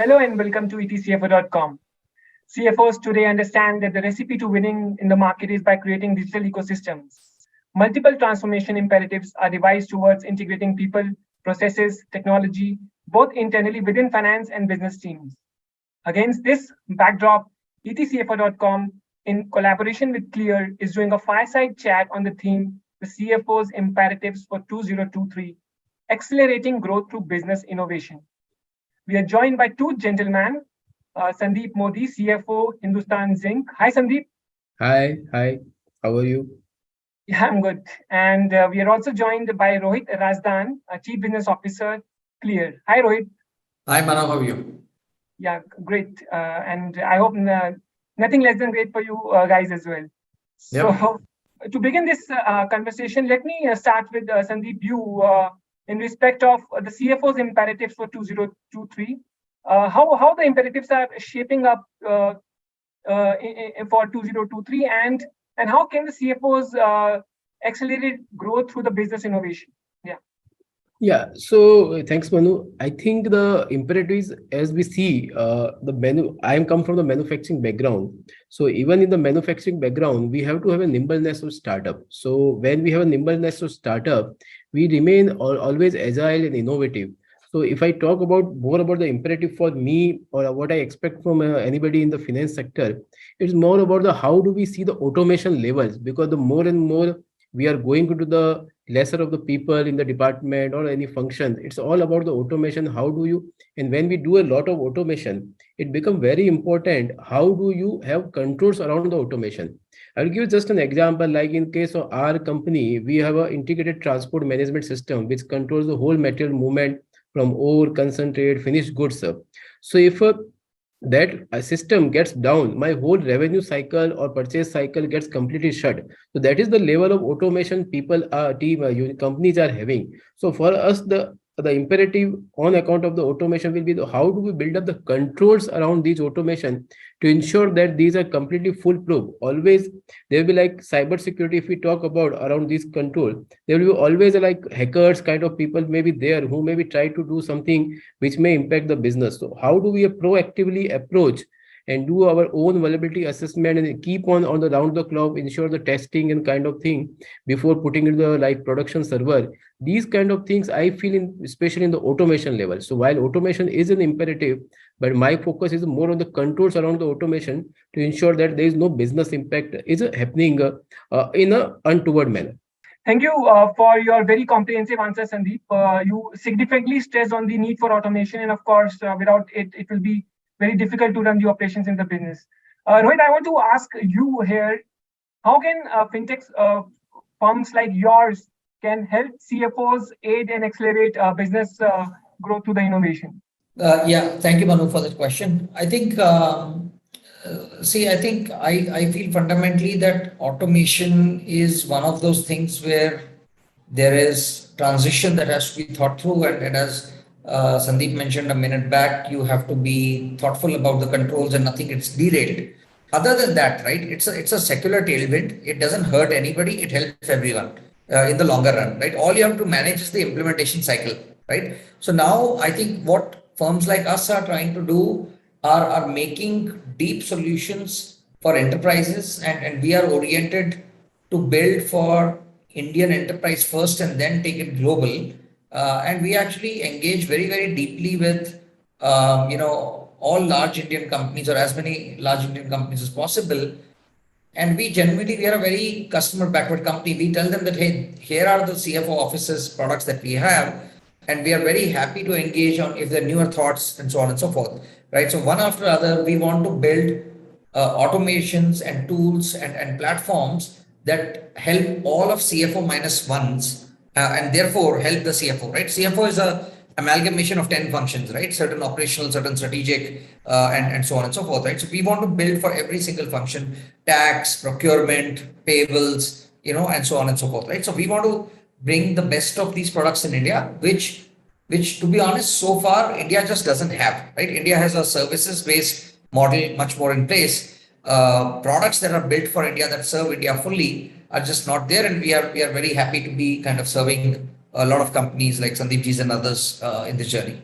Hello and welcome to etcfo.com. CFOs today understand that the recipe to winning in the market is by creating digital ecosystems. Multiple transformation imperatives are devised towards integrating people, processes, technology, both internally within finance and business teams. Against this backdrop, etcfo.com, in collaboration with Clear, is doing a fireside chat on the theme The CFO's Imperatives for 2023, Accelerating Growth Through Business Innovation. We are joined by two gentlemen, Sandeep Modi, CFO, Hindustan Zinc. Hi, Sandeep. Hi. How are you? Yeah, I'm good. And we are also joined by Rohit Razdan, Chief Business Officer, Clear. Hi, Rohit. Hi, Manav. How are you? Yeah, great. And I hope nothing less than great for you guys as well. So, to begin this conversation, let me start with Sandeep, you in respect of the CFO's imperatives for 2023. How the imperatives are shaping up for 2023, and how can the CFOs accelerate growth through the business innovation? Yeah. So thanks, Manu. I think the imperatives, as we see, I am come from the manufacturing background. So even in the manufacturing background, we have to have a nimbleness of startup. So when we have a nimbleness of startup, we remain always agile and innovative. So if I talk about more about the imperative for me or what I expect from anybody in the finance sector, it's more about the how do we see the automation levels, because the more and more we are going into the lesser of the people in the department or any function. It's all about the automation. How do you, and when we do a lot of automation, it becomes very important. How do you have controls around the automation? I'll give you just an example. Like in case of our company, we have an integrated transport management system which controls the whole material movement from ore, concentrate, finished goods. So if that system gets down, my whole revenue cycle or purchase cycle gets completely shut. So that is the level of automation people companies are having. So for us, the imperative on account of the automation will be how do we build up the controls around these automation to ensure that these are completely foolproof. Always there will be like cyber security. If we talk about around these control, there will be always like hackers kind of people may be there who maybe try to do something which may impact the business. So how do we proactively approach and do our own vulnerability assessment and keep on the round the clock, ensure the testing and kind of thing before putting in the like production server. These kind of things I feel in, especially in the automation level. So while automation is an imperative, but my focus is more on the controls around the automation to ensure that there is no business impact is happening in a untoward manner. Thank you for your very comprehensive answer, Sandeep. You significantly stressed on the need for automation, and of course, without it, it will be very difficult to run the operations in the business. Rohit, I want to ask you here, how can fintech firms like yours can help CFOs aid and accelerate business growth through the innovation? Thank you, Manu, for that question. I think, I feel fundamentally that automation is one of those things where there is transition that has to be thought through, and as Sandeep mentioned a minute back, you have to be thoughtful about the controls and nothing gets derailed. Other than that, right, it's a secular tailwind. It doesn't hurt anybody. It helps everyone in the longer run, right? All you have to manage is the implementation cycle, right? So now I think what firms like us are trying to do are making deep solutions for enterprises, and we are oriented to build for Indian enterprise first and then take it global. And we actually engage very, very deeply with, all large Indian companies or as many large Indian companies as possible. And we are a very customer backward company. We tell them that, hey, here are the CFO offices products that we have. And we are very happy to engage on if there are newer thoughts and so on and so forth, right? So one after other, we want to build automations and tools and platforms that help all of CFO minus ones. And therefore help the CFO, right? CFO is a amalgamation of 10 functions, right? Certain operational, certain strategic, and so on and so forth, right? So we want to build for every single function, tax, procurement, payables, and so on and so forth, right? So we want to bring the best of these products in India, which to be honest, so far, India just doesn't have, right? India has a services-based model much more in place. Products that are built for India that serve India fully are just not there, and we are very happy to be kind of serving a lot of companies like Sandeep Ji's and others in this journey.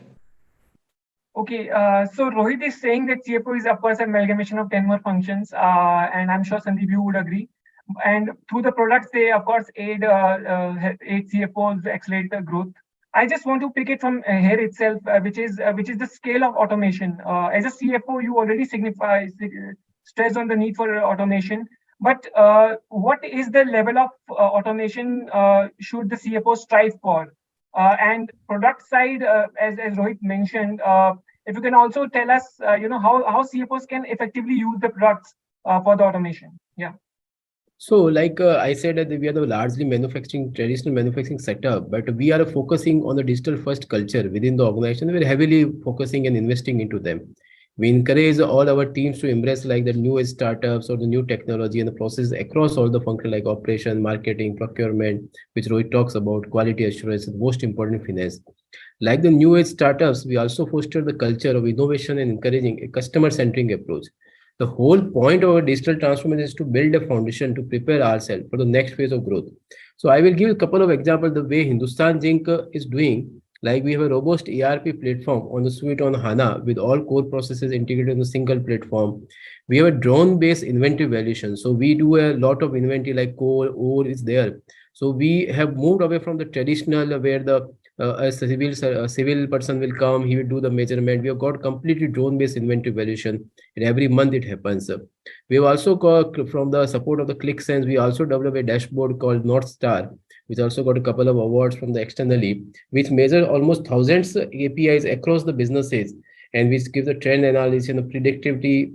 Okay, so Rohit is saying that CFO is of course an amalgamation of 10 more functions, and I'm sure Sandeep you would agree. And through the products, they of course aid CFOs accelerate the growth. I just want to pick it from here itself, which is the scale of automation. As a CFO, you already stress on the need for automation. But what is the level of automation should the CFO strive for? And product side, as Rohit mentioned, if you can also tell us, how CFOs can effectively use the products for the automation. Yeah. So, like I said, that we are the largely manufacturing, traditional manufacturing setup, but we are focusing on the digital first culture within the organization. We're heavily focusing and investing into them. We encourage all our teams to embrace like the newest startups or the new technology and the processes across all the function like operation, marketing, procurement, which Rohit talks about, quality assurance, and most important finance. Like the new age startups, we also foster the culture of innovation and encouraging a customer-centric approach. The whole point of our digital transformation is to build a foundation to prepare ourselves for the next phase of growth. So I will give a couple of examples the way Hindustan Zinc is doing. Like we have a robust ERP platform on the suite on HANA with all core processes integrated in a single platform. We have a drone-based inventory valuation. So we do a lot of inventory like coal, ore is there. So we have moved away from the traditional where the a civil person will come, he will do the measurement. We have got completely drone based inventory valuation, and every month it happens. We have also got from the support of the ClickSense, we also developed a dashboard called North Star, which also got a couple of awards from the externally, which measure almost thousands APIs across the businesses, and which gives the trend analysis and the predictivity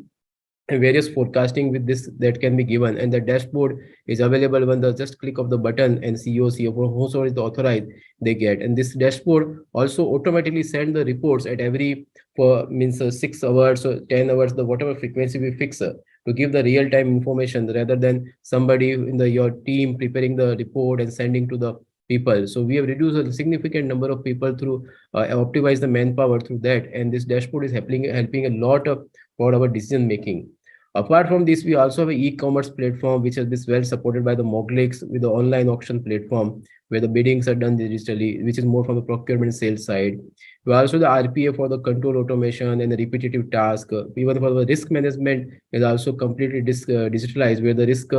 and various forecasting with this that can be given, and the dashboard is available when the just click of the button, and CEO, CFO, whosoever is the authorized, they get. And this dashboard also automatically send the reports at every for means 6 hours or 10 hours, the whatever frequency we fix to give the real time information rather than somebody in the your team preparing the report and sending to the people. So we have reduced a significant number of people through optimize the manpower through that, and this dashboard is helping a lot of for our decision making. Apart from this, we also have an e-commerce platform which has been well supported by the Moglix with the online auction platform where the biddings are done digitally, which is more from the procurement sales side. We also the RPA for the control automation and the repetitive task. Even for the risk management is also completely digitalized where the risk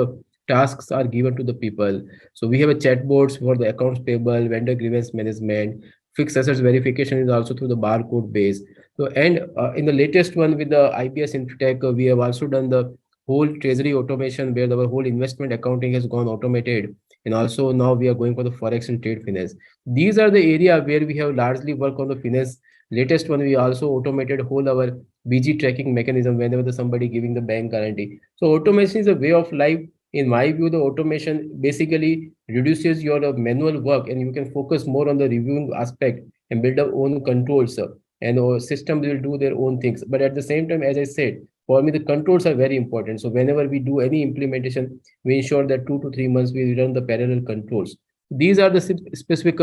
tasks are given to the people. So we have a chatbots for the accounts payable, vendor grievance management, fixed assets verification is also through the barcode base. So, and in the latest one with the IPS Infotech, we have also done the whole treasury automation where our whole investment accounting has gone automated. And also now we are going for the forex and trade finance. These are the area where we have largely worked on the finance. Latest one, we also automated whole our BG tracking mechanism whenever the somebody giving the bank guarantee. So automation is a way of life. In my view, the automation basically reduces your manual work and you can focus more on the reviewing aspect and build our own controls, and systems will do their own things. But at the same time, as I said, for me the controls are very important. So whenever we do any implementation, we ensure that 2 to 3 months we run the parallel controls. These are the specific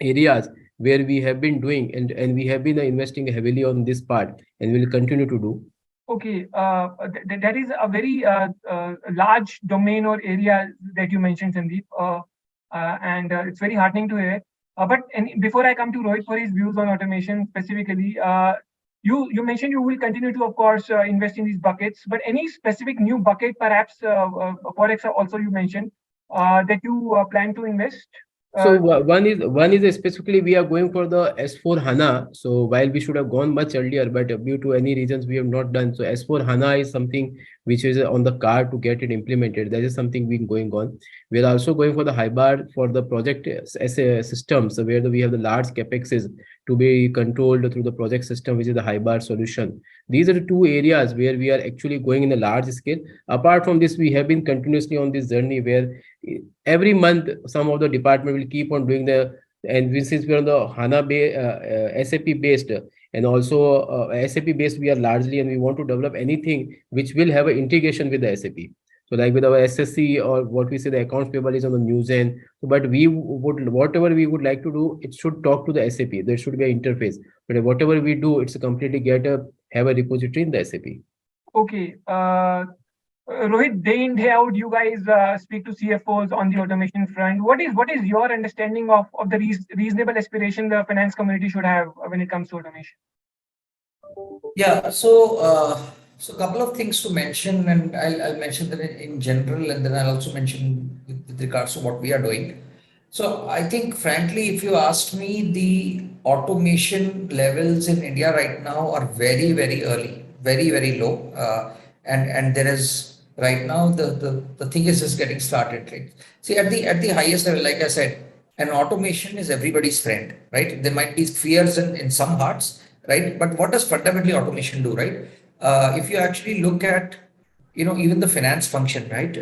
areas where we have been doing, and we have been investing heavily on this part and will continue to do. Okay, that is a very large domain or area that you mentioned, Sandeep, and it's very heartening to hear. Before I come to Rohit for his views on automation specifically, you mentioned you will continue to, of course, invest in these buckets. But any specific new bucket, perhaps forex also you mentioned that you plan to invest? So one is specifically we are going for the S4 HANA. So while we should have gone much earlier, but due to any reasons we have not done. So S4 HANA is something which is on the card to get it implemented. That is something we're going on. We are also going for the hybrid for the project as a system. So where we have the large capexes to be controlled through the project system, which is the hybrid solution. These are the two areas where we are actually going in a large scale. Apart from this, we have been continuously on this journey where every month some of the department will keep on doing the, and since we are on the SAP based, and also SAP based we are largely, and we want to develop anything which will have an integration with the SAP. So like with our SSC or what we say the accounts payable is on the new gen, but we would whatever we would like to do, it should talk to the SAP. There should be an interface, but whatever we do, it's a completely have a repository in the SAP. Okay. Rohit, day in, day out, you guys speak to CFOs on the automation front. What is your understanding of the reasonable aspiration the finance community should have when it comes to automation? Yeah, so a couple of things to mention, and I'll mention that in general, and then I'll also mention with regards to what we are doing. So I think, frankly, if you ask me, the automation levels in India right now are very, very early, very, very low, and there is right now the thing is just getting started. Right? See, at the highest level, like I said, an automation is everybody's friend, right? There might be fears in some hearts, right? But what does fundamentally automation do, right? If you actually look at, even the finance function, right?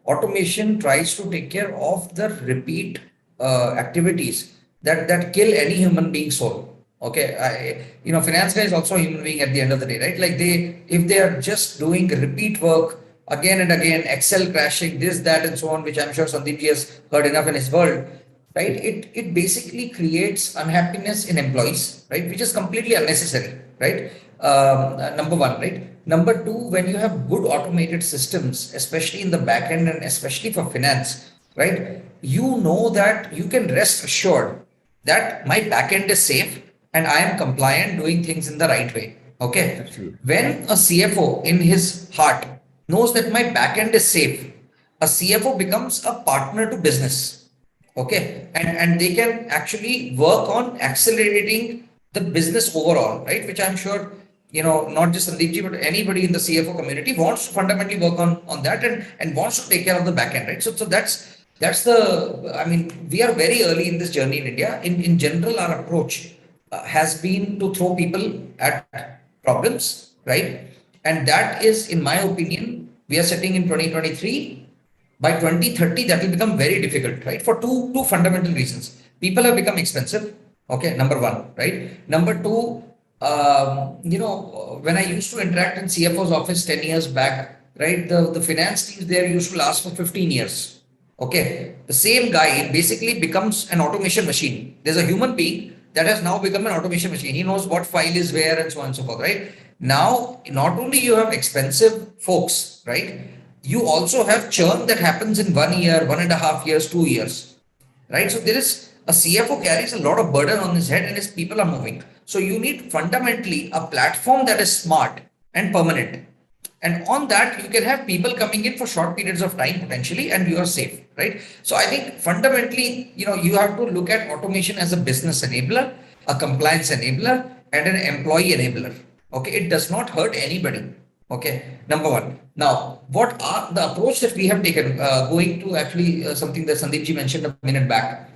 Automation tries to take care of the repeat activities that kill any human being soul. Okay, finance guy is also a human being at the end of the day, right? Like if they are just doing repeat work again and again, Excel crashing, this, that, and so on, which I'm sure Sandeep ji has heard enough in his world, right? It basically creates unhappiness in employees, right? Which is completely unnecessary, right? Number one, right? Number two, when you have good automated systems, especially in the back end and especially for finance, right? You know that you can rest assured that my back end is safe and I am compliant doing things in the right way. Okay. Absolutely. When a CFO in his heart knows that my back end is safe, a CFO becomes a partner to business. Okay. And they can actually work on accelerating the business overall, right? Which I'm sure, not just Sandeep ji, but anybody in the CFO community wants to fundamentally work on that and wants to take care of the back end, right? So I mean, we are very early in this journey in India. In general, our approach has been to throw people at problems, right? And that is, in my opinion, we are sitting in 2023. By 2030, that will become very difficult, right? For two fundamental reasons. People have become expensive. Okay, number one, right? Number two, when I used to interact in CFO's office 10 years back, right? The finance teams there used to last for 15 years. Okay, the same guy basically becomes an automation machine. There's a human being that has now become an automation machine. He knows what file is where and so on and so forth, right? Now, not only you have expensive folks, right? You also have churn that happens in 1 year, 1.5 years, 2 years, right? So there is a CFO carries a lot of burden on his head and his people are moving. So you need fundamentally a platform that is smart and permanent. And on that, you can have people coming in for short periods of time potentially, and you are safe, right? So I think fundamentally, you have to look at automation as a business enabler, a compliance enabler, and an employee enabler. Okay, it does not hurt anybody. Okay, number one. Now, what are the approach that we have taken? Going to actually something that Sandeep ji mentioned a minute back.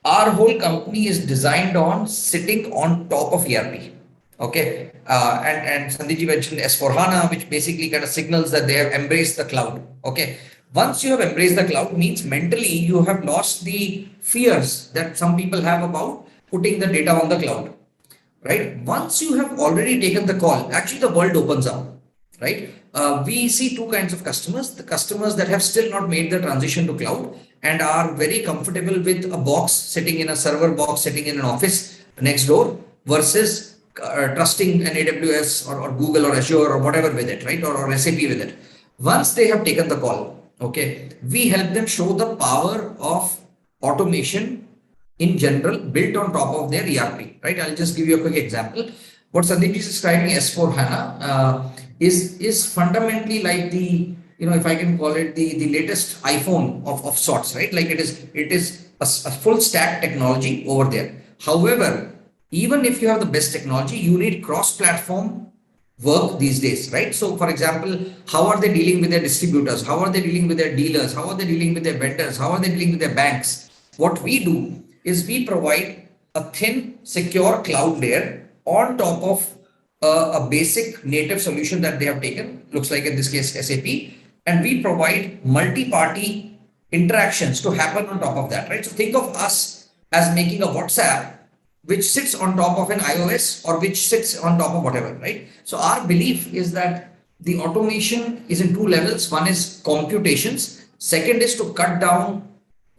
Our whole company is designed on sitting on top of ERP. Okay. And Sandeep ji mentioned S4HANA, which basically kind of signals that they have embraced the cloud. Okay. Once you have embraced the cloud, means mentally you have lost the fears that some people have about putting the data on the cloud, right? Once you have already taken the call, actually the world opens up, right? We see two kinds of customers: the customers that have still not made the transition to cloud and are very comfortable with a box sitting in a server box sitting in an office next door, versus trusting an AWS or Google or Azure or whatever with it, right? Or SAP with it. Once they have taken the call, okay, we help them show the power of automation in general built on top of their ERP, right? I'll just give you a quick example. What Sandeep is describing S4 HANA is fundamentally like if I can call it the latest iPhone of sorts, right? Like it is a full stack technology over there. However, even if you have the best technology, you need cross-platform work these days, right? So, for example, how are they dealing with their distributors? How are they dealing with their dealers? How are they dealing with their vendors? How are they dealing with their banks? What we do is we provide a thin, secure cloud layer on top of a basic native solution that they have taken, looks like in this case SAP, and we provide multi-party interactions to happen on top of that, right? So think of us as making a WhatsApp which sits on top of an iOS or which sits on top of whatever, right? So our belief is that the automation is in two levels. One is computations. Second is to cut down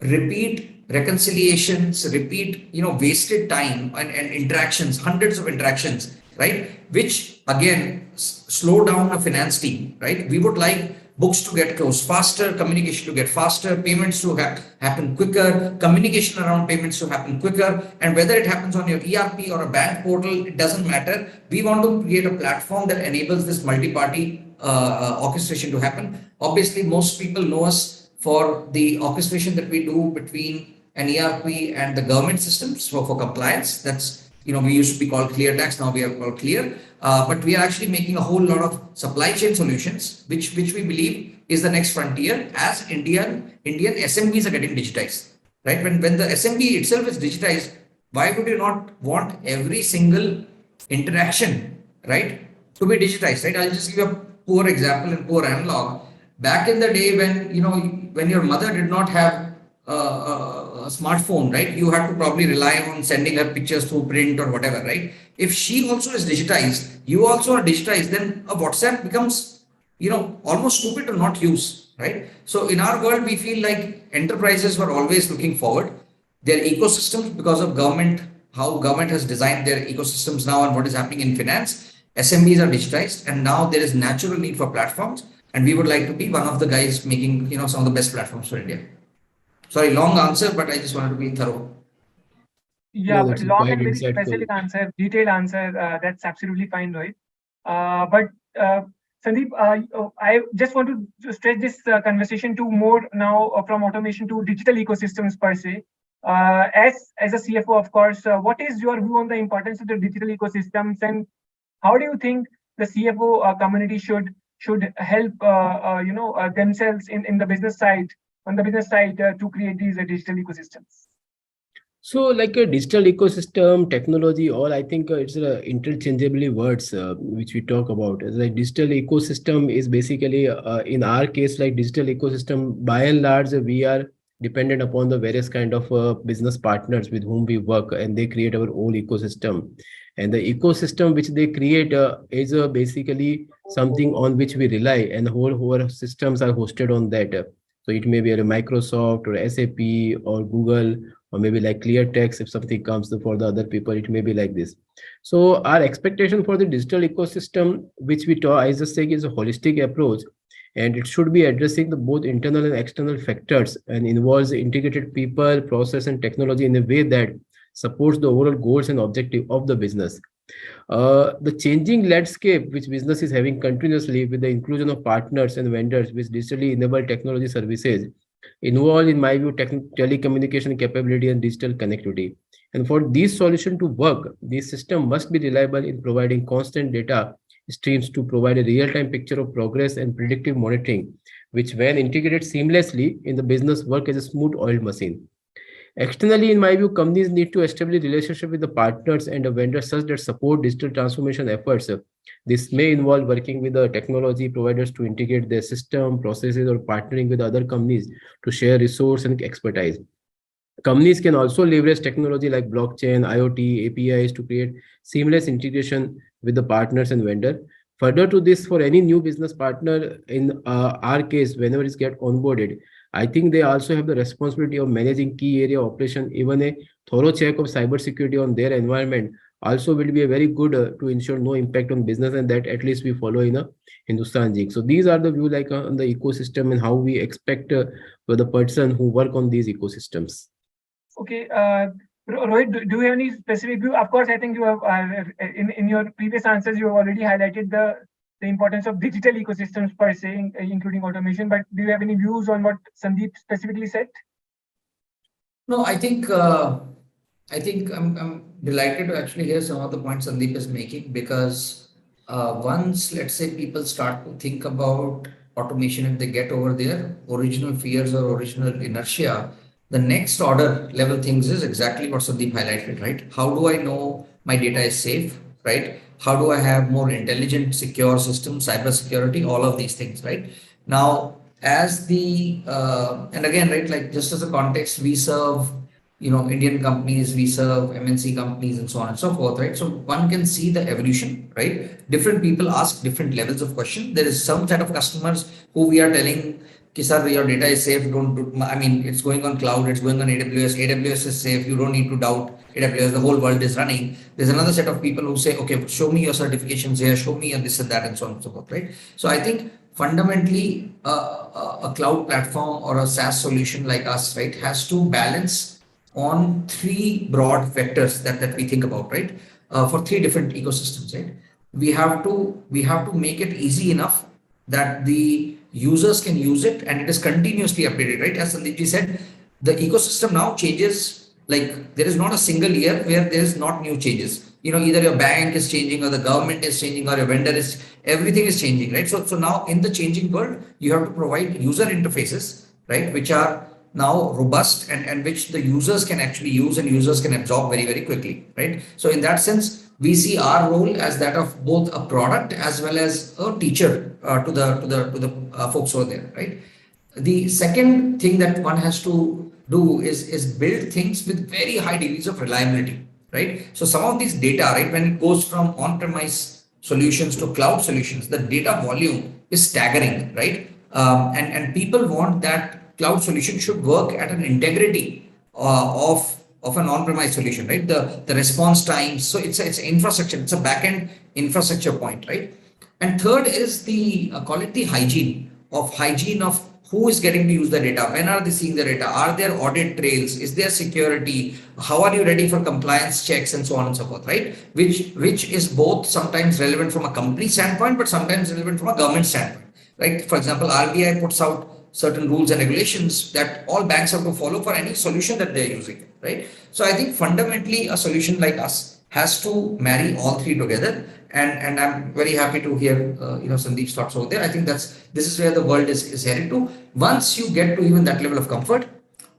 repeat reconciliations, repeat, wasted time and interactions, hundreds of interactions, right? Which again, slow down a finance team, right? We would like books to get closed faster, communication to get faster, payments to happen quicker, communication around payments to happen quicker. And whether it happens on your ERP or a bank portal, it doesn't matter. We want to create a platform that enables this multi-party orchestration to happen. Obviously, most people know us for the orchestration that we do between an ERP and the government systems for compliance. That's, we used to be called Clear Tax, now we are called Clear. But we are actually making a whole lot of supply chain solutions, which we believe is the next frontier as Indian SMBs are getting digitized, right? When the SMB itself is digitized, why would you not want every single interaction, right, to be digitized, right? I'll just give a poor example and poor analog. Back in the day when your mother did not have a smartphone, right? You had to probably rely on sending her pictures through print or whatever, right? If she also is digitized, you also are digitized, then a WhatsApp becomes, almost stupid to not use, right? So in our world, we feel like enterprises were always looking forward. Their ecosystems, because of government, how government has designed their ecosystems now and what is happening in finance, SMBs are digitized, and now there is natural need for platforms. And we would like to be one of the guys making, some of the best platforms for India. Sorry, long answer, but I just wanted to be thorough. Yeah, No, but that's long quite and very insightful. specific answer, detailed answer. That's absolutely fine, Rohit. But Sandeep, I just want to stretch this conversation to more now from automation to digital ecosystems per se. As a CFO, of course, what is your view on the importance of the digital ecosystems, and how do you think the CFO community should help themselves in the business side to create these digital ecosystems? So, like a digital ecosystem, technology, all I think it's interchangeably words which we talk about. It's like digital ecosystem is basically, in our case, like digital ecosystem. By and large, we are dependent upon the various kind of business partners with whom we work, and they create our own ecosystem. And the ecosystem which they create is basically something on which we rely, and whole systems are hosted on that. So it may be a Microsoft or SAP or Google, or maybe like clear text. If something comes for the other people, it may be like this. So our expectation for the digital ecosystem, which we talk, I just say, is a holistic approach, and it should be addressing the both internal and external factors, and involves integrated people, process, and technology in a way that supports the overall goals and objective of the business. The changing landscape which business is having continuously, with the inclusion of partners and vendors with digitally enabled technology services, involve, in my view, telecommunication capability and digital connectivity. And for this solution to work, this system must be reliable in providing constant data streams to provide a real-time picture of progress and predictive monitoring, which when integrated seamlessly in the business work as a smooth oiled machine. Externally, in my view, companies need to establish relationship with the partners and the vendors such that support digital transformation efforts. This may involve working with the technology providers to integrate their system, processes, or partnering with other companies to share resource and expertise. Companies can also leverage technology like blockchain, IoT, APIs to create seamless integration with the partners and vendor. Further to this, for any new business partner, in our case, whenever it's get onboarded, I think they also have the responsibility of managing key area operation. Even a thorough check of cybersecurity on their environment also will be a very good to ensure no impact on business, and that at least we follow in a Hindustan Jig. So these are the view like on the ecosystem and how we expect for the person who work on these ecosystems. Okay, Rohit, do you have any specific view? Of course, I think you have in your previous answers you have already highlighted the importance of digital ecosystems per se, including automation. But do you have any views on what Sandeep specifically said? No, I think I'm delighted to actually hear some of the points Sandeep is making, because once, let's say, people start to think about automation and they get over their original fears or original inertia, the next order level things is exactly what Sandeep highlighted, right? How do I know my data is safe, right? How do I have more intelligent, secure systems, cyber security, all of these things, right? Now, as the and again, right, like just as a context, we serve Indian companies, we serve MNC companies, and so on and so forth, right? So one can see the evolution, right? Different people ask different levels of question. There is some set of customers who we are telling, sir, your data is safe. Don't do, I mean, it's going on cloud, it's going on AWS. AWS is safe. You don't need to doubt AWS. The whole world is running. There's another set of people who say, okay, show me your certifications here, show me and this and that, and so on and so forth, right? So I think fundamentally a cloud platform or a SaaS solution like us, right, has to balance on three broad vectors that we think about, right? For three different ecosystems, right? We have to make it easy enough that the users can use it and it is continuously updated, right? As Sandeep said, the ecosystem now changes, like there is not a single year where there is not new changes. Either your bank is changing or the government is changing or your vendor is, everything is changing, right? So now in the changing world, you have to provide user interfaces, right, which are now robust and which the users can actually use and users can absorb very, very quickly, right? So in that sense, we see our role as that of both a product as well as a teacher to the folks over there, right? The second thing that one has to do is build things with very high degrees of reliability, right? So some of these data, right, when it goes from on-premise solutions to cloud solutions, the data volume is staggering, right? And people want that cloud solution should work at an integrity of an on-premise solution, right? The response times. So it's infrastructure. It's a backend infrastructure point, right? And third is the call it the hygiene of who is getting to use the data, when are they seeing the data, are there audit trails, is there security, how are you ready for compliance checks, and so on and so forth, right? Which is both sometimes relevant from a company standpoint, but sometimes relevant from a government standpoint, right? For example, RBI puts out certain rules and regulations that all banks have to follow for any solution that they're using, right? So I think fundamentally a solution like us has to marry all three together, and I'm very happy to hear Sandeep's thoughts over there. I think this is where the world is headed to. Once you get to even that level of comfort,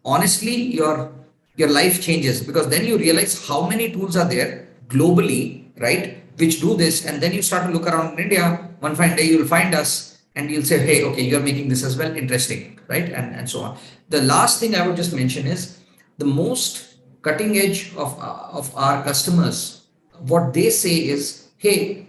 honestly, your life changes, because then you realize how many tools are there globally, right, which do this, and then you start to look around in India. One fine day you'll find us and you'll say, hey, okay, you're making this as well, interesting, right, and so on. The last thing I would just mention is the most cutting edge of our customers. What they say is, hey,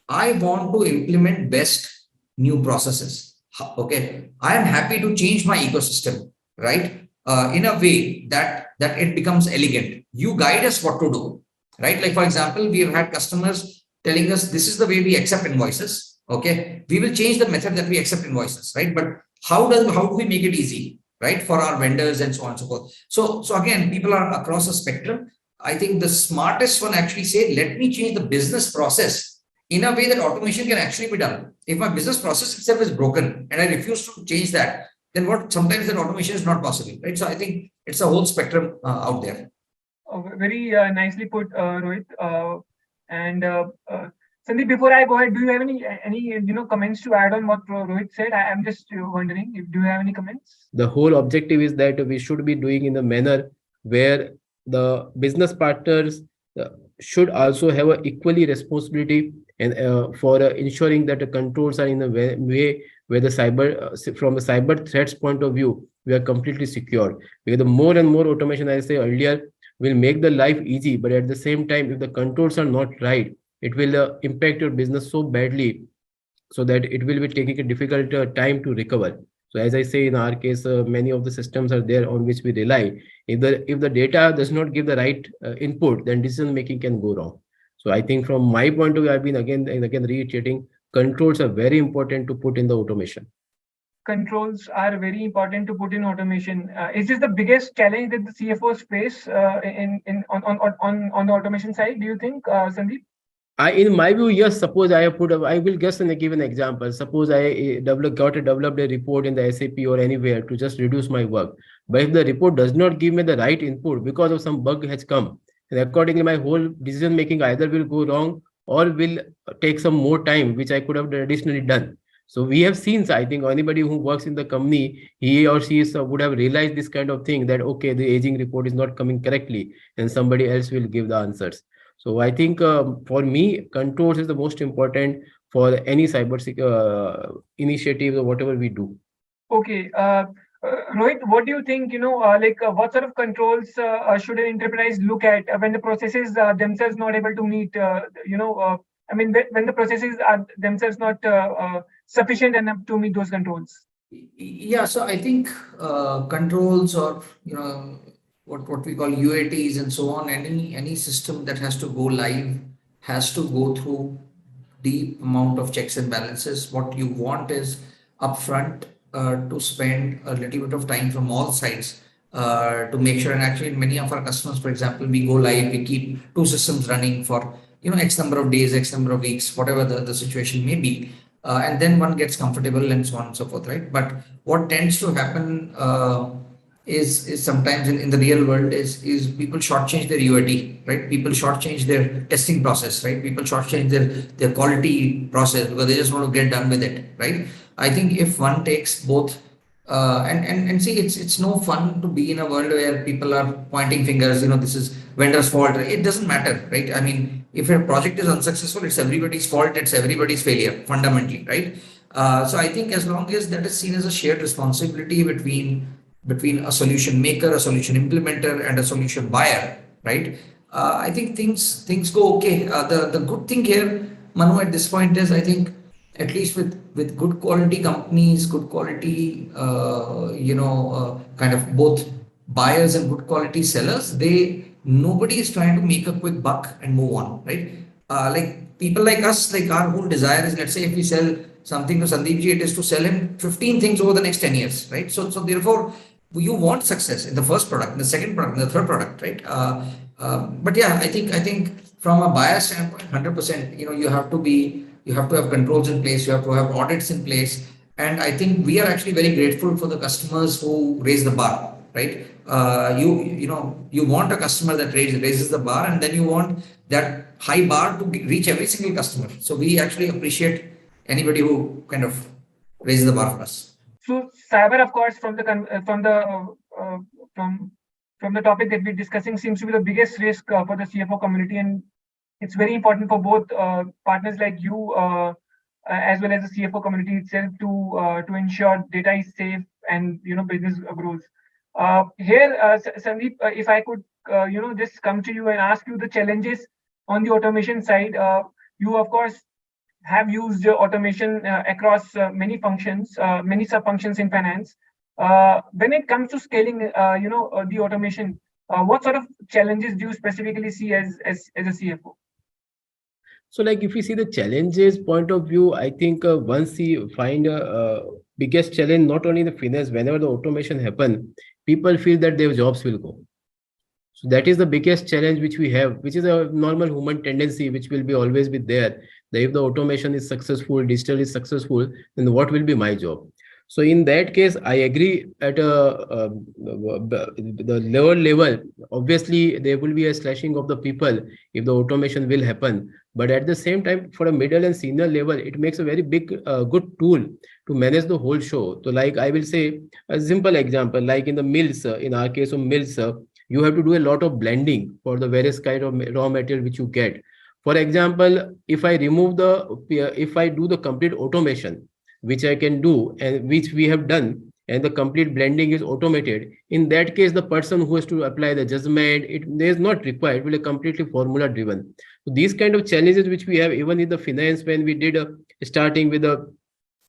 I want to implement best new processes. Okay, I am happy to change my ecosystem, right? In a way that it becomes elegant. You guide us what to do, right? Like for example, we have had customers telling us this is the way we accept invoices. Okay, we will change the method that we accept invoices, right? But how do we make it easy, right, for our vendors and so on and so forth? So again, people are across a spectrum. I think the smartest one actually say, let me change the business process in a way that automation can actually be done. If my business process itself is broken and I refuse to change that, then what? Sometimes that automation is not possible, right? So I think it's a whole spectrum out there. Very nicely put, Rohit. And Sandeep, before I go ahead, do you have any comments to add on what Rohit said? I'm just wondering if do you have any comments? The whole objective is that we should be doing in a manner where the business partners should also have a equally responsibility and for ensuring that the controls are in a way where the from the cyber threats point of view, we are completely secure. Because the more and more automation, I say earlier, will make the life easy, but at the same time, if the controls are not right, it will impact your business so badly, so that it will be taking a difficult time to recover. So as I say, in our case, many of the systems are there on which we rely. If the data does not give the right input, then decision making can go wrong. So I think from my point of view, I've been again and again reiterating, controls are very important to put in the automation. Controls are very important to put in automation. Is this the biggest challenge that the CFOs face on the automation side? Do you think, Sandeep? In my view, yes. Suppose I will just give an example. Suppose I developed a report in the SAP or anywhere to just reduce my work. But if the report does not give me the right input because of some bug has come, and accordingly my whole decision making either will go wrong or will take some more time, which I could have additionally done. So we have seen, I think anybody who works in the company, he or she would have realized this kind of thing, that okay, the aging report is not coming correctly and somebody else will give the answers. So I think for me, controls is the most important for any cyber initiatives or whatever we do. Okay. Rohit, what do you think, what sort of controls should an enterprise look at when the processes themselves not able to meet, when the processes are themselves not sufficient enough to meet those controls? Yeah, so I think controls or what we call UATs and so on, any system that has to go live has to go through deep amount of checks and balances. What you want is upfront to spend a little bit of time from all sides to make sure. And actually, many of our customers, for example, we go live, we keep two systems running for X number of days, X number of weeks, whatever the situation may be. And then one gets comfortable and so on and so forth, right? But what tends to happen is sometimes in the real world is people shortchange their UAT, right? People shortchange their testing process, right? People shortchange their quality process because they just want to get done with it, right? I think if one takes both and see, it's no fun to be in a world where people are pointing fingers, this is vendor's fault. It doesn't matter, right? I mean, if a project is unsuccessful, it's everybody's fault, it's everybody's failure, fundamentally, right? So I think as long as that is seen as a shared responsibility between a solution maker, a solution implementer, and a solution buyer, right? I think things go okay. The good thing here, Manu, at this point is I think at least with good quality companies, good quality, kind of both buyers and good quality sellers, nobody is trying to make a quick buck and move on, right? Like people like us, like our whole desire is, let's say, if we sell something to Sandeep ji, it is to sell him 15 things over the next 10 years, right? So therefore, you want success in the first product, in the second product, in the third product, right? But yeah, I think from a buyer standpoint, 100%, you have to have controls in place, you have to have audits in place, and I think we are actually very grateful for the customers who raise the bar, right? You want a customer that raises the bar, and then you want that high bar to reach every single customer. So we actually appreciate anybody who kind of raises the bar for us. So cyber, of course, uh, from from the topic that we're discussing, seems to be the biggest risk for the CFO community, and it's very important for both partners like you as well as the CFO community itself to ensure data is safe and business grows. Here, Sandeep, if I could just come to you and ask you the challenges on the automation side. You of course have used automation across many functions, many sub functions in finance. When it comes to scaling, the automation, what sort of challenges do you specifically see as a CFO? So, like if you see the challenges point of view, I think once you find a biggest challenge, not only in the finance, whenever the automation happen, people feel that their jobs will go. So that is the biggest challenge which we have, which is a normal human tendency, which will be always be there. That if the automation is successful, digital is successful, then what will be my job? So in that case, I agree at the lower level. Obviously, there will be a slashing of the people if the automation will happen. But at the same time, for a middle and senior level, it makes a very big, good tool to manage the whole show. So, like I will say a simple example, like in the mills, in our case of mills, you have to do a lot of blending for the various kind of raw material which you get. For example, if I do the complete automation, which I can do and which we have done, and the complete blending is automated, in that case, the person who has to apply the judgment, it is not required, it will be completely formula driven. So these kind of challenges which we have even in the finance, when we did starting with the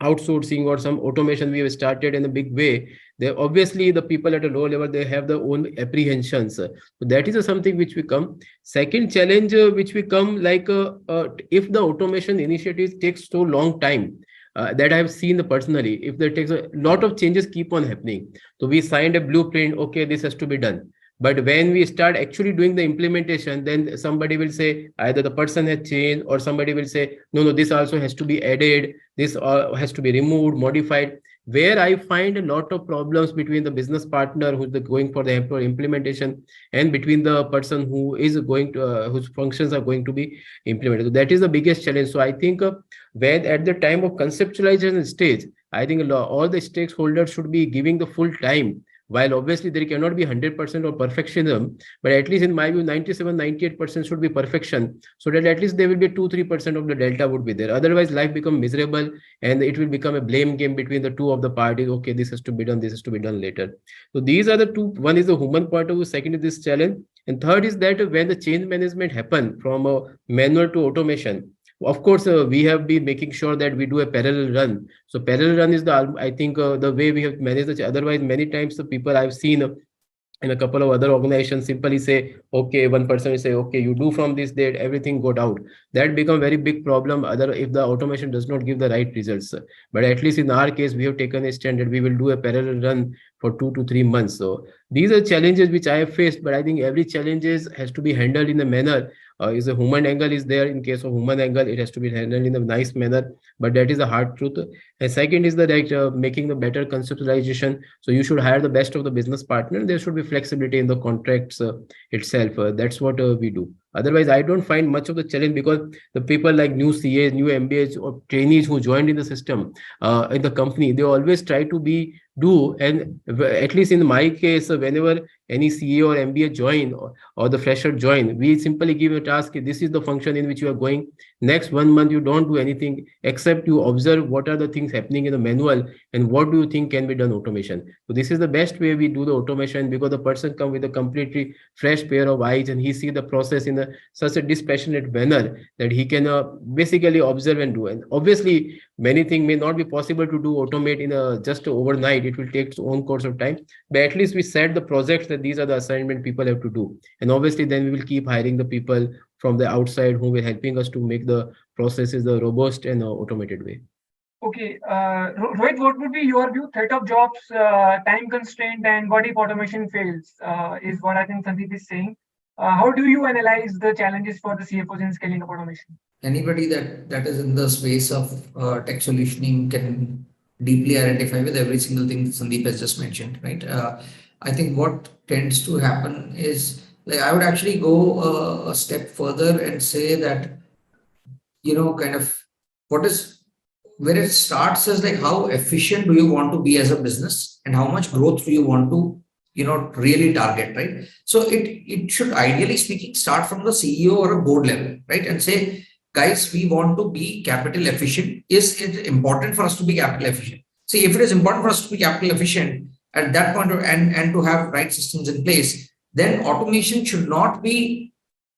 outsourcing or some automation we have started in a big way, they obviously the people at a low level, they have their own apprehensions. So that is something which we come. Second challenge which we come, like if the automation initiatives takes so long time, that I have seen personally, if there takes a lot of changes keep on happening. So we signed a blueprint, okay, this has to be done. But when we start actually doing the implementation, then somebody will say either the person has changed, or somebody will say, no, this also has to be added, this has to be removed, modified. Where I find a lot of problems between the business partner who's going for the implementation, and between the person who is going to whose functions are going to be implemented. So that is the biggest challenge. So I think when at the time of conceptualization stage, I think all the stakeholders should be giving the full time. While obviously there cannot be 100% of perfectionism, but at least in my view, 97-98% should be perfection, so that at least there will be 2-3% of the delta would be there. Otherwise, life become miserable, and it will become a blame game between the two of the parties. Okay, this has to be done, this has to be done later. So these are the two. One is the human point of view. Second is this challenge, and third is that when the change management happen from a manual to automation, of course, we have been making sure that we do a parallel run. So parallel run is I think the way we have managed it. Otherwise, many times the people I've seen In a couple of other organizations simply say, okay, one person will say, okay, you do from this date, everything got out. That become very big problem other if the automation does not give the right results. But at least in our case, we have taken a stand that we will do a parallel run for 2 to 3 months. So these are challenges which I have faced, but I think every challenges has to be handled in a manner. Is a human angle is there. In case of human angle, it has to be handled in a nice manner, but that is the hard truth. And second is the right making the better conceptualization. So you should hire the best of the business partner. There should be flexibility in the contracts itself. That's what we do. Otherwise, I don't find much of the challenge, because the people like new CAs, new MBAs, or trainees who joined in the system, in the company, they always try to be do. And at least in my case, whenever any CEO or MBA join, or the fresher join, we simply give a task. This is the function in which you are going. Next 1 month, you don't do anything except you observe what are the things happening in the manual and what do you think can be done automation. So this is the best way we do the automation, because the person come with a completely fresh pair of eyes and he see the process in such a dispassionate manner that he can basically observe and do. And obviously, many things may not be possible to do automate in a just overnight. It will take its own course of time. But at least we set the projects that these are the assignment people have to do. And obviously, then we will keep hiring the people from the outside who will helping us to make the processes the robust and automated way. Okay, Rohit, what would be your view? Threat of jobs, time constraint, and what if automation fails? Is what I think Sandeep is saying. How do you analyze the challenges for the CFOs in scaling up automation? Anybody that is in the space of tech solutioning can deeply identify with every single thing Sandeep has just mentioned, right? I think what tends to happen is, like, I would actually go a step further and say that, kind of what is where it starts is like, how efficient do you want to be as a business, and how much growth do you want to, really target, right? So it should, ideally speaking, start from the CEO or a board level, right? And say, guys, we want to be capital efficient. Is it important for us to be capital efficient? See, if it is important for us to be capital efficient at that point, and to have right systems in place, then automation should not be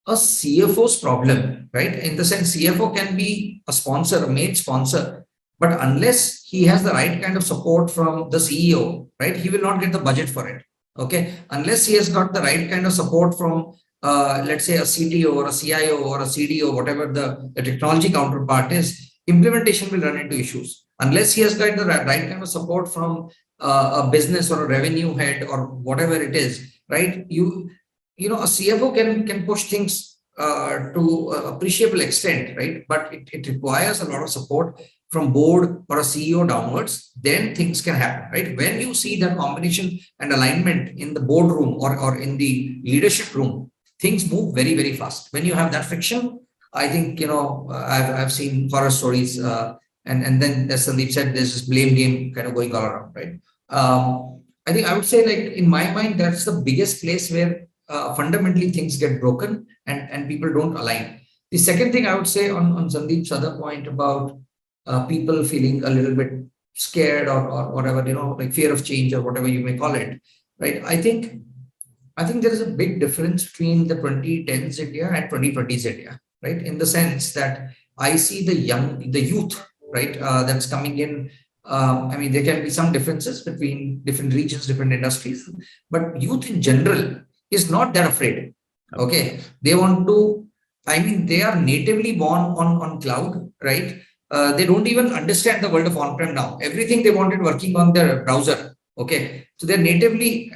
a CFO's problem, right? In the sense, CFO can be a sponsor, a main sponsor, but unless he has the right kind of support from the CEO, right, he will not get the budget for it. Okay, unless he has got the right kind of support from, let's say, a CTO or a CIO or a CDO, whatever the technology counterpart is, implementation will run into issues. Unless he has got the right kind of support from a business or a revenue head or whatever it is, right? A CFO can push things to an appreciable extent, right? But it requires a lot of support from board or a CEO downwards. Then things can happen, right? When you see that combination and alignment in the boardroom or in the leadership room, things move very, very fast. When you have that friction, I think, I've seen horror stories, and then, as Sandeep said, there's this blame game kind of going all around, right? I think I would say, like, in my mind, that's the biggest place where fundamentally things get broken and people don't align. The second thing I would say on Sandeep's other point about people feeling a little bit scared or whatever, like fear of change or whatever you may call it, right? I think there is a big difference between the 2010s India and 2020s India, right? In the sense that I see the youth, right, that's coming in. I mean, there can be some differences between different regions, different industries, but youth in general is not that afraid. Okay, they want to. I mean, they are natively born on cloud, right? They don't even understand the world of on-prem now. Everything they wanted working on their browser. Okay, so they're natively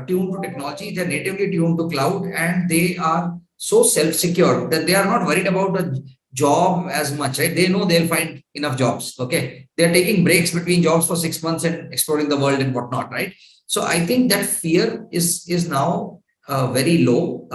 tuned to technology. They're natively tuned to cloud, and they are so self-secure that they are not worried about a job as much, right? They know they'll find enough jobs. Okay, they're taking breaks between jobs for 6 months and exploring the world and whatnot, right? So I think that fear is now very low,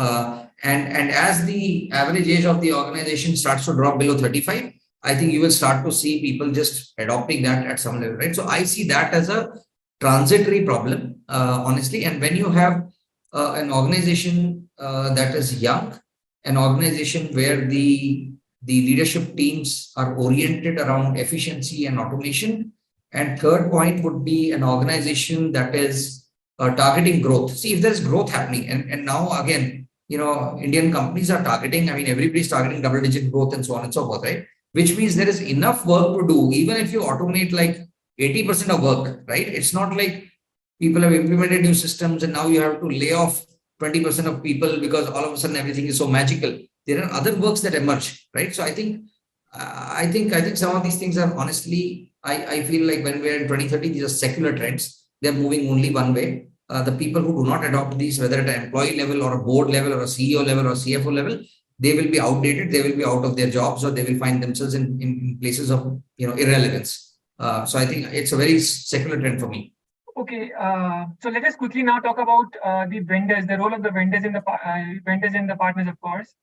and as the average age of the organization starts to drop below 35, I think you will start to see people just adopting that at some level, right? So I see that as a transitory problem, honestly. And when you have an organization that is young, an organization where the leadership teams are oriented around efficiency and automation, and third point would be an organization that is targeting growth. See, if there's growth happening, and now again, Indian companies are targeting, I mean, everybody's targeting double-digit growth and so on and so forth, right? Which means there is enough work to do, even if you automate like 80% of work, right? It's not like people have implemented new systems, and now you have to lay off 20% of people because all of a sudden everything is so magical. There are other works that emerge, right? So I think some of these things are honestly, I feel like when we're in 2030, these are secular trends. They're moving only one way. The people who do not adopt these, whether at an employee level or a board level or a CEO level or a CFO level, they will be outdated. They will be out of their jobs, or they will find themselves in places of irrelevance. So I think it's a very secular trend for me. Okay, so let us quickly now talk about the vendors, the role of the vendors in the vendors and the partners, of course.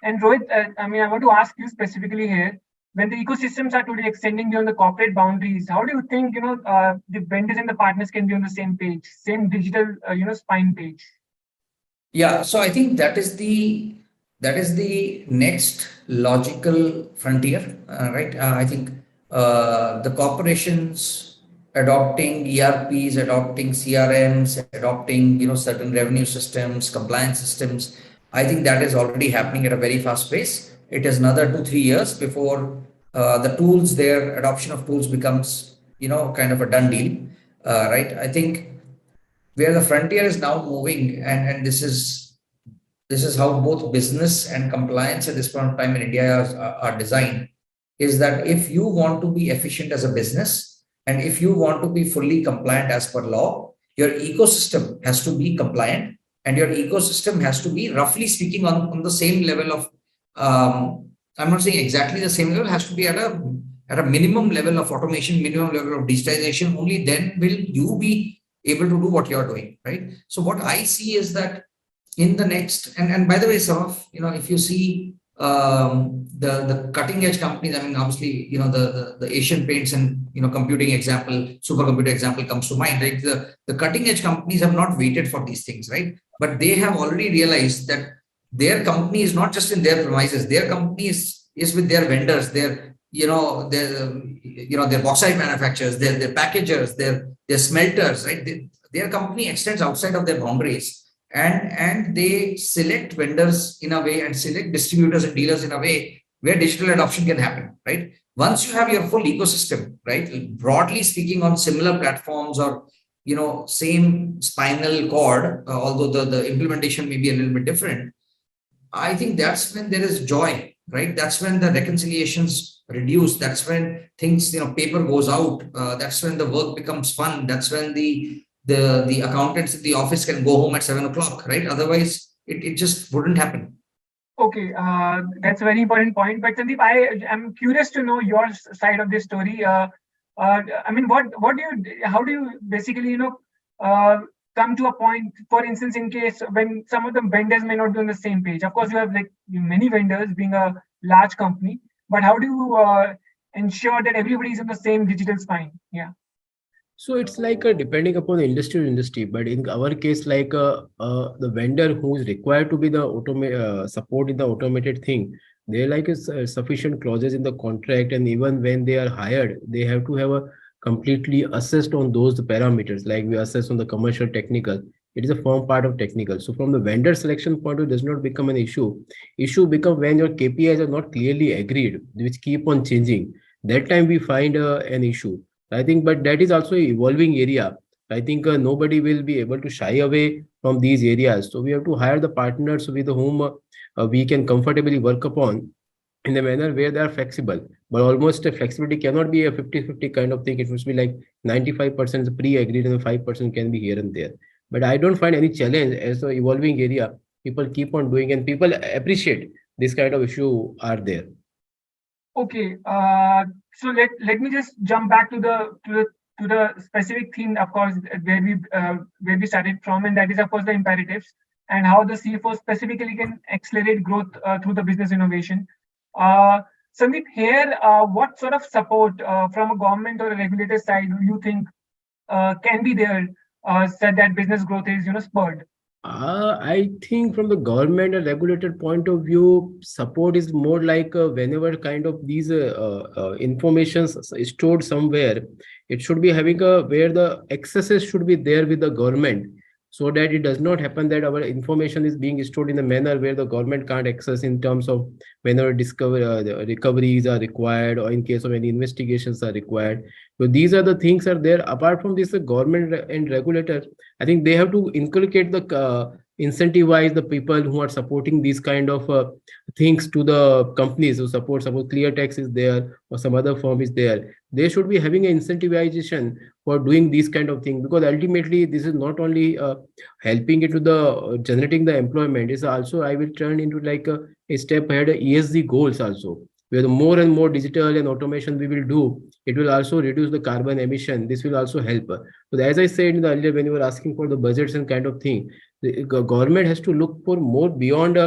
And Rohit, I want to ask you specifically here, when the ecosystems are today extending beyond the corporate boundaries, how do you think the vendors and the partners can be on the same page, same digital spine page? Yeah, so I think that is the next logical frontier, right? I think the corporations adopting ERPs, adopting CRMs, adopting certain revenue systems, compliance systems. I think that is already happening at a very fast pace. It is another 2-3 years before their adoption of tools becomes kind of a done deal, right? I think where the frontier is now moving, and this is how both business and compliance at this point of time in India are designed, is that if you want to be efficient as a business and if you want to be fully compliant as per law, your ecosystem has to be compliant, and your ecosystem has to be, roughly speaking, on the same level of, I'm not saying exactly the same level, has to be at a minimum level of automation, minimum level of digitization. Only then will you be able to do what you're doing, right? So what I see is that in the next, and by the way, some of if you see the cutting edge companies, I mean, obviously, the Asian Paints and computing example, supercomputer example comes to mind, right? The cutting edge companies have not waited for these things, right? But they have already realized that their company is not just in their premises. Their company is with their vendors, their bauxite manufacturers, their packagers, their smelters, right? Their company extends outside of their boundaries, and they select vendors in a way and select distributors and dealers in a way where digital adoption can happen, right? Once you have your full ecosystem, right, broadly speaking, on similar platforms or same spinal cord, although the implementation may be a little bit different, I think that's when there is joy, right? That's when the reconciliations reduce. That's when things, paper goes out. That's when the work becomes fun. That's when the accountants in the office can go home at 7 o'clock, right? Otherwise, it just wouldn't happen. Okay, that's a very important point. But Sandeep, I am curious to know your side of this story. How do you basically, come to a point, for instance, in case when some of the vendors may not be on the same page? Of course, you have like many vendors being a large company, but how do you ensure that everybody is on the same digital spine? Yeah. So it's like depending upon the industry to industry, but in our case, like the vendor who is required to be the support in the automated thing, they like sufficient clauses in the contract, and even when they are hired, they have to have a completely assessed on those parameters. Like we assess on the commercial technical, it is a form part of technical. So from the vendor selection point of view, it does not become an issue. Issue become when your KPIs are not clearly agreed, which keep on changing. That time we find an issue. I think, but that is also an evolving area. I think nobody will be able to shy away from these areas. So we have to hire the partners with whom we can comfortably work upon in a manner where they are flexible. But almost a flexibility cannot be a 50-50 kind of thing. It must be like 95% pre-agreed and 5% can be here and there. But I don't find any challenge as the evolving area. People keep on doing and people appreciate this kind of issue are there. Okay, so let me just jump back to the specific theme, of course, where we started from, and that is, of course, the imperatives and how the CFO specifically can accelerate growth through the business innovation. Sandeep, here, what sort of support from a government or a regulator side do you think can be there so that business growth is spurred? I think from the government and regulated point of view, support is more like whenever kind of these informations stored somewhere, it should be having a where the excesses should be there with the government. so that it does not happen that our information is being stored in a manner where the government can't access in terms of whenever the recoveries are required or in case of any investigations are required. So these are the things are there. Apart from this, the government and regulator, I think they have to inculcate the incentivize the people who are supporting these kind of things to the companies who support. Suppose ClearTax is there or some other firm is there, they should be having an incentivization for doing these kind of things, because ultimately this is not only helping it to the generating the employment, is also I will turn into like a step ahead ESG goals also, where the more and more digital and automation we will do, it will also reduce the carbon emission. This will also help. But as I said in the earlier when you were asking for the budgets and kind of thing, the government has to look for more beyond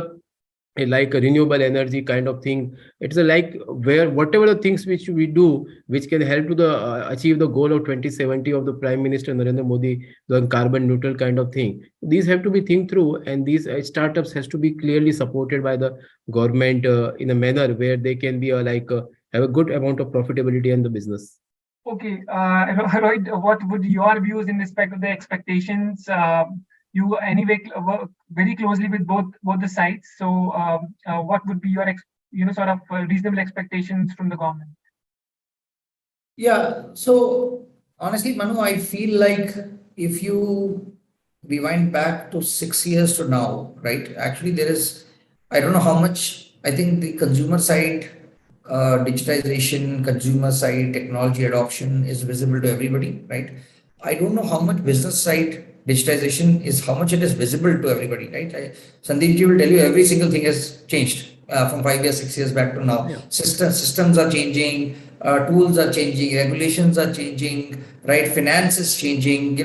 like a renewable energy kind of thing. It's a like where whatever the things which we do which can help to the achieve the goal of 2070 of the Prime Minister Narendra Modi, the carbon neutral kind of thing, these have to be think through, and these startups has to be clearly supported by the government in a manner where they can be have a good amount of profitability in the business. Okay, Rohit, what would your views in respect of the expectations? You anyway work very closely with both the sides. So, what would be your sort of reasonable expectations from the government? Yeah. So honestly, Manu, I feel like if you rewind back to 6 years to now, right? Actually, there is, I don't know how much, I think the consumer side, digitization, consumer side, technology adoption is visible to everybody, right? I don't know how much business side digitization is, how much it is visible to everybody, right? Sandeep ji will tell you every single thing has changed from 5 years, 6 years back to now. Yeah. Systems are changing, tools are changing, regulations are changing, right? Finance is changing,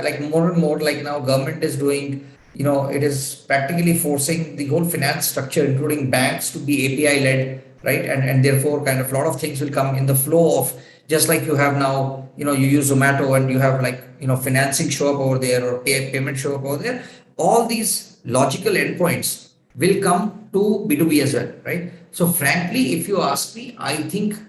like more and more, like now government is doing, it is practically forcing the whole finance structure, including banks, to be API led, right? And therefore, kind of a lot of things will come in the flow of, just like you have now, you use Zomato and you have like, financing show up over there or payment show up over there. All these logical endpoints will come to B2B as well, right? So frankly, if you ask me, I think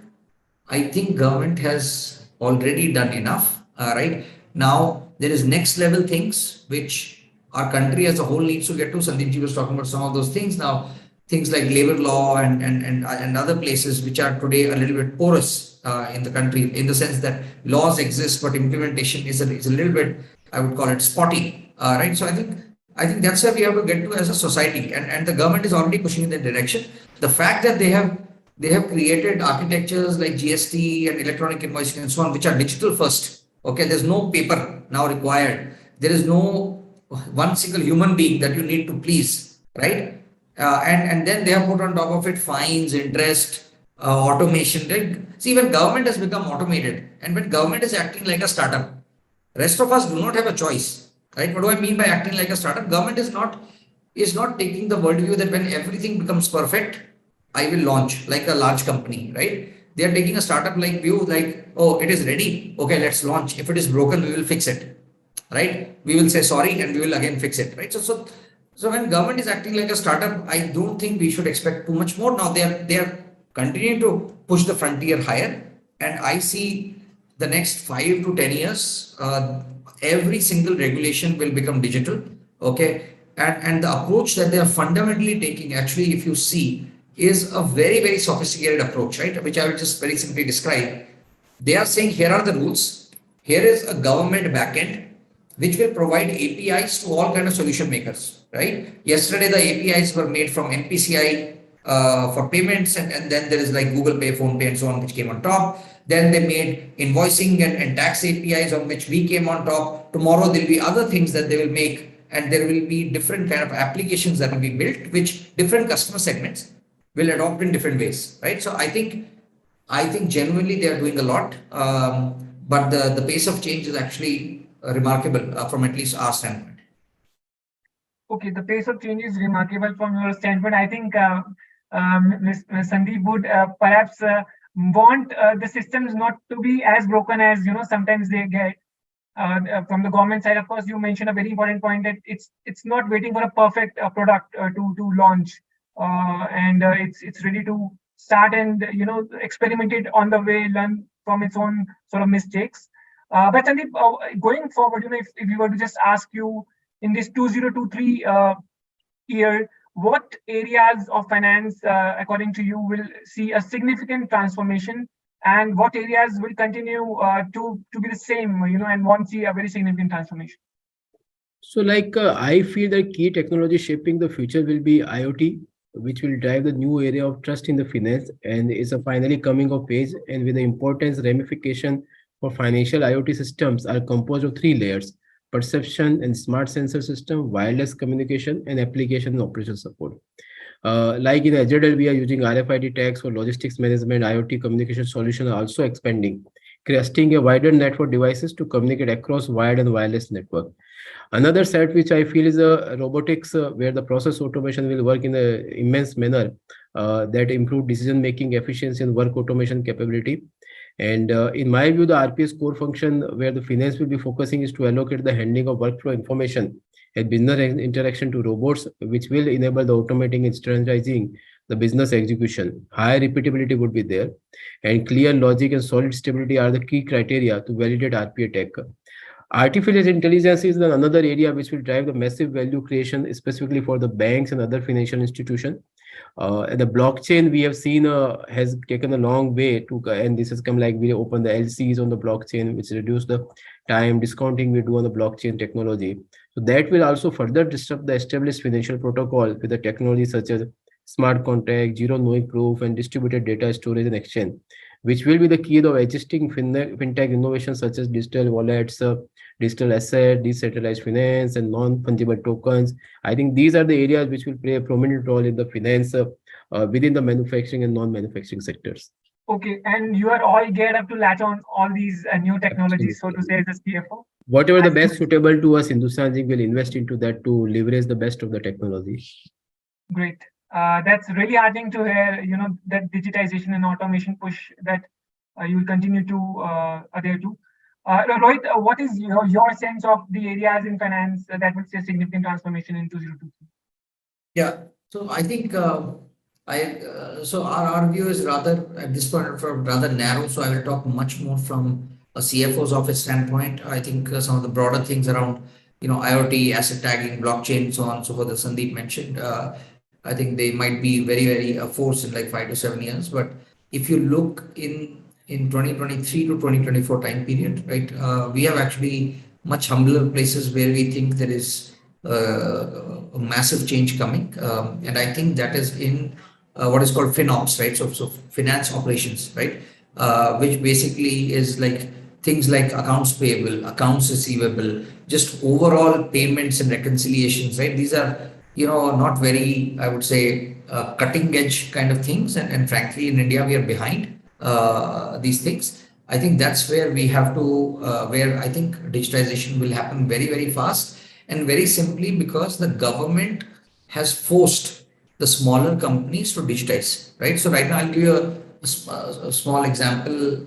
government has already done enough. Right now, there is next level things which our country as a whole needs to get to. Sandeep was talking about some of those things now, things like labor law and other places which are today a little bit porous in the country, in the sense that laws exist but implementation is a little bit, I would call it, spotty. Right. So I think that's where we have to get to as a society, and the government is already pushing in that direction. The fact that they have created architectures like GST and electronic invoicing and so on, which are digital first. Okay, there's no paper now required. There is no one single human being that you need to please, right? And then they have put on top of it fines, interest, automation. Right? See, when government has become automated, and when government is acting like a startup, rest of us do not have a choice, right? What do I mean by acting like a startup? Government is not taking the worldview that when everything becomes perfect, I will launch like a large company, right? They are taking a startup like view, like, oh, it is ready. Okay, let's launch. If it is broken, we will fix it, right? We will say sorry and we will again fix it, right? So when government is acting like a startup, I don't think we should expect too much more. Now they are continuing to push the frontier higher, and I see the next 5 to 10 years, every single regulation will become digital. Okay, and the approach that they are fundamentally taking, actually, if you see, is a very very sophisticated approach, right? Which I will just very simply describe. They are saying here are the rules. Here is a government backend which will provide APIs to all kind of solution makers, right? Yesterday the APIs were made from NPCI for payments, and then there is like Google Pay, Phone Pay, and so on, which came on top. Then they made invoicing and tax APIs, on which we came on top. Tomorrow there'll be other things that they will make, and there will be different kind of applications that will be built, which different customer segments will adopt in different ways, right? So I think genuinely they are doing a lot, but the pace of change is actually remarkable from at least our standpoint. Okay, the pace of change is remarkable from your standpoint. I think Ms. Sandeep would perhaps want the systems not to be as broken as sometimes they get from the government side. Of course, you mentioned a very important point that it's not waiting for a perfect product to launch, and it's ready to start and experiment it on the way, learn from its own sort of mistakes. But Sandeep, going forward, if we were to just ask you in this 2023 year, what areas of finance, according to you, will see a significant transformation, and what areas will continue to be the same, and won't see a very significant transformation? So, I feel that key technology shaping the future will be IoT, which will drive the new area of trust in the finance and is a finally coming of age. And with the importance ramification for financial IoT systems are composed of three layers: perception and smart sensor system, wireless communication, and application and operation support. Like in Azure, we are using RFID tags for logistics management. IoT communication solutions are also expanding, creating a wider network devices to communicate across wired and wireless network. Another set which I feel is robotics, where the process automation will work in an immense manner that improve decision making efficiency and work automation capability. And in my view, the RPS core function where the finance will be focusing is to allocate the handling of workflow information and business interaction to robots, which will enable the automating and standardizing the business execution. High repeatability would be there, and clear logic and solid stability are the key criteria to validate RPA tech. Artificial intelligence is another area which will drive the massive value creation, specifically for the banks and other financial institutions. And the blockchain we have seen has taken a long way to, and this has come like we open the LCs on the blockchain, which reduce the time discounting we do on the blockchain technology. So that will also further disrupt the established financial protocol with the technology such as smart contract, zero knowing proof, and distributed data storage and exchange, which will be the key of existing fintech innovations such as digital wallets, digital asset, decentralized finance, and non-fungible tokens. I think these are the areas which will play a prominent role in the finance within the manufacturing and non-manufacturing sectors. Okay, and you are all geared up to latch on all these new technologies, so to Absolutely. say, as a CFO. Whatever the As best suitable to us, Hindustan Zinc will invest into that to leverage the best of the technology. Great. That's really heartening to hear, that digitization and automation push that you will continue to adhere to. Rohit, what is your sense of the areas in finance that will see a significant transformation in 2023? Yeah. So I think so our view is rather at this point from rather narrow. So I will talk much more from a CFO's office standpoint. I think some of the broader things around IoT, asset tagging, blockchain, so on and so forth, that Sandeep mentioned. I think they might be very a force in like 5 to 7 years. But if you look in 2023 to 2024 time period, right, we have actually much humbler places where we think there is a massive change coming, and I think that is in what is called FinOps, right? So finance operations, right? Which basically is like things like accounts payable, accounts receivable, just overall payments and reconciliations, right? These are not very, I would say, cutting edge kind of things, and frankly, in India we are behind these things. I think that's where we have to, where I think digitization will happen very fast, and very simply because the government has forced the smaller companies to digitize, right? So right now I'll give you a small example,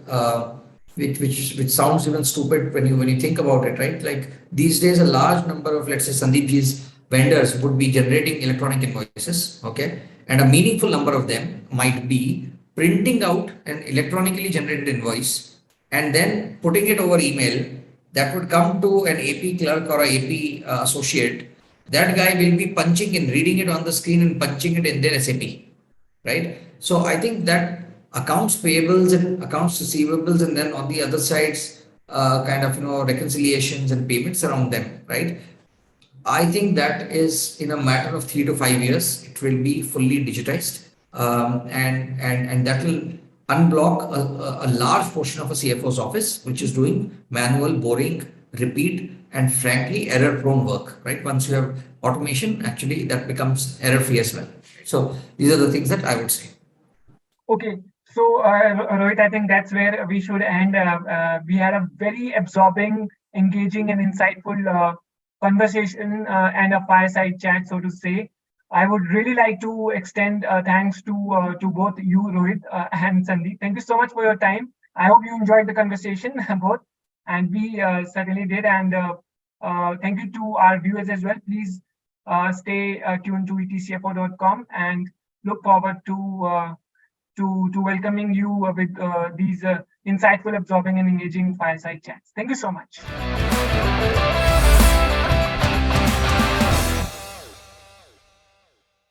which sounds even stupid when you think about it, right? Like these days, a large number of, let's say, Sandeepji's vendors would be generating electronic invoices, okay, and a meaningful number of them might be printing out an electronically generated invoice and then putting it over email. That would come to an AP clerk or a AP associate. That guy will be punching in, reading it on the screen and punching it in their SAP, right? So I think that accounts payables and accounts receivables, and then on the other sides, kind of reconciliations and payments around them, right? I think that is in a matter of 3 to 5 years, it will be fully digitized, and that will unblock a large portion of a CFO's office, which is doing manual, boring, repeat, and frankly error-prone work. Right? Once you have automation, actually that becomes error-free as well. So these are the things that I would say. Okay, so Rohit, I think that's where we should end. We had a very absorbing, engaging, and insightful conversation and a fireside chat, so to say. I would really like to extend thanks to both you, Rohit, and Sandeep. Thank you so much for your time. I hope you enjoyed the conversation both, and we certainly did. And thank you to our viewers as well. Please stay tuned to etcfo.com and look forward to welcoming you with these insightful, absorbing, and engaging fireside chats. Thank you so much.